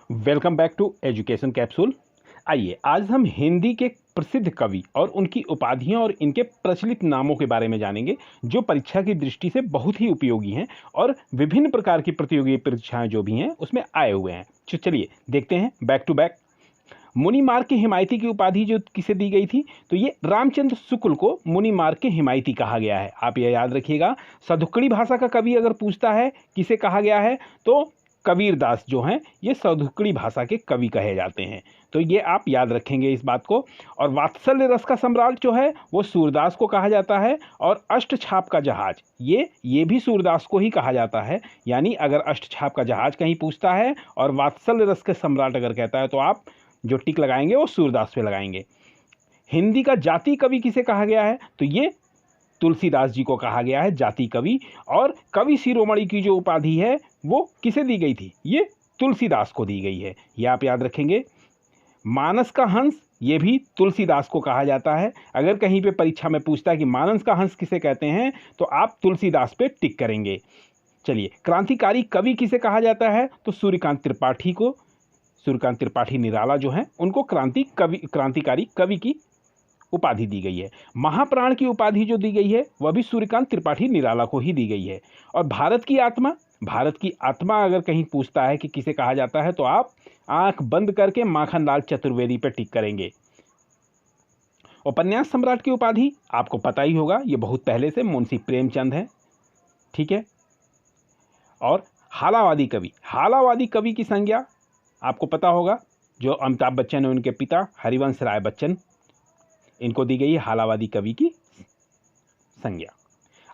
Welcome back to education capsule. आइए आज हम हिंदी के प्रसिद्ध कवि और उनकी उपाधियां और इनके प्रचलित नामों के बारे में जानेंगे, जो परीक्षा की दृष्टि से बहुत ही उपयोगी हैं और विभिन्न प्रकार की प्रतियोगी परीक्षाएं जो भी हैं उसमें आए हुए हैं। तो चलिए देखते हैं बैक टू बैक। मुनि मार्ग के हिमायती की उपाधि जो किसे दी गई थी, तो ये रामचंद्र शुक्ल को मुनि मार्ग के हिमायती कहा गया है। आप यह याद रखिएगा। सधुक्कड़ी भाषा का कवि अगर पूछता है किसे कहा गया है, तो कबीर दास जो हैं ये सधुक्कड़ी भाषा के कवि कहे जाते हैं। तो ये आप याद रखेंगे इस बात को। और वात्सल्य रस का सम्राट जो है वो सूरदास को कहा जाता है। और अष्टछाप का जहाज ये भी सूरदास को ही कहा जाता है। यानी अगर अष्टछाप का जहाज कहीं पूछता है और वात्सल्य रस के सम्राट अगर कहता है, तो आप जो टिक लगाएंगे वो सूरदास पे लगाएंगे। हिंदी का जाति कवि किसे कहा गया है, तो ये तुलसीदास जी को कहा गया है जाति कवि। और कवि शिरोमणि की जो उपाधि है वो किसे दी गई थी, ये तुलसीदास को दी गई है। ये आप याद रखेंगे। मानस का हंस ये भी तुलसीदास को कहा जाता है। अगर कहीं पे परीक्षा में पूछता है कि मानस का हंस किसे कहते हैं, तो आप तुलसीदास पे टिक करेंगे। चलिए, क्रांतिकारी कवि किसे कहा जाता है, तो सूर्यकांत त्रिपाठी को। सूर्यकांत त्रिपाठी निराला जो हैं उनको क्रांतिकारी कवि की उपाधि दी गई है। महाप्राण की उपाधि जो दी गई है वह भी सूर्यकांत त्रिपाठी निराला को ही दी गई है। और भारत की आत्मा अगर कहीं पूछता है कि किसे कहा जाता है, तो आप आंख बंद करके माखनलाल चतुर्वेदी पे टिक करेंगे। उपन्यास सम्राट की उपाधि आपको पता ही होगा, ये बहुत पहले से मुंशी प्रेमचंद है। ठीक है। और हालावादी कवि की संज्ञा आपको पता होगा, जो अमिताभ बच्चन है उनके पिता हरिवंश राय बच्चन, इनको दी गई है हालावादी कवि की संज्ञा।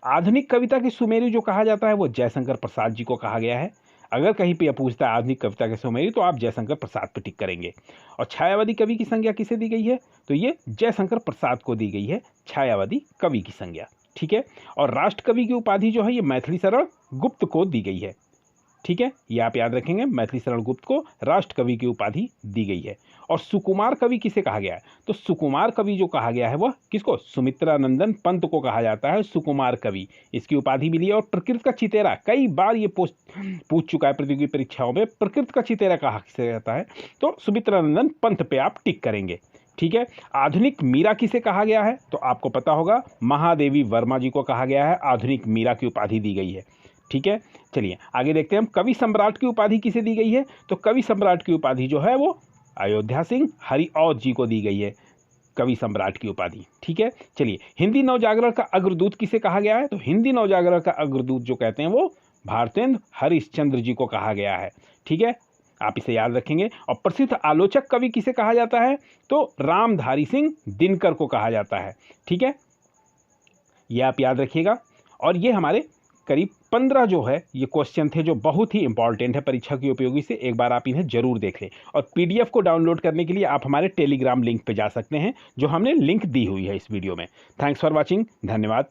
आधुनिक कविता के सुमेरु जो कहा जाता है वो जयशंकर प्रसाद जी को कहा गया है। अगर कहीं पे पूछता है आधुनिक कविता के सुमेरु, तो आप जयशंकर प्रसाद पे टिक करेंगे। और छायावादी कवि की संज्ञा किसे दी गई है, तो ये जयशंकर प्रसाद को दी गई है छायावादी कवि की संज्ञा। ठीक है। और राष्ट्र कवि की उपाधि जो है ये मैथिली शरण गुप्त को दी गई है। ठीक है, ये आप याद रखेंगे। मैथिली शरण गुप्त को राष्ट्र कवि की उपाधि दी गई है। और सुकुमार कवि किसे कहा गया है, तो सुकुमार कवि जो कहा गया है वह किसको, सुमित्रानंदन पंत को कहा जाता है सुकुमार कवि। इसकी उपाधि मिली है। और प्रकृति का चितेरा, कई बार ये पूछ चुका है प्रतियोगी परीक्षाओं में, प्रकृति का चितेरा कहा किसे जाता है, तो सुमित्रानंदन पंत पे आप टिक करेंगे। ठीक है। आधुनिक मीरा किसे कहा गया है, तो आपको पता होगा महादेवी वर्मा जी को कहा गया है, आधुनिक मीरा की उपाधि दी गई है। ठीक है। चलिए आगे देखते हैं हम। कवि सम्राट की उपाधि किसे दी गई है, तो कवि सम्राट की उपाधि जो है वो अयोध्या सिंह हरिऔध जी को दी गई है, कवि सम्राट की उपाधि। ठीक है। चलिए, हिंदी नवजागरण का अग्रदूत किसे कहा गया है, तो हिंदी नवजागरण का अग्रदूत जो कहते हैं वो भारतेंद्र हरिश्चंद्र जी को कहा गया है। ठीक है, आप इसे याद रखेंगे। और प्रसिद्ध आलोचक कवि किसे कहा जाता है, तो रामधारी सिंह दिनकर को कहा जाता है। ठीक है, ये आप याद रखिएगा। और ये हमारे करीब 15 जो है ये क्वेश्चन थे जो बहुत ही इंपॉर्टेंट है परीक्षा की उपयोगी से। एक बार आप इन्हें जरूर देख लें। और पीडीएफ को डाउनलोड करने के लिए आप हमारे टेलीग्राम लिंक पे जा सकते हैं, जो हमने लिंक दी हुई है इस वीडियो में। Thanks for watching. धन्यवाद।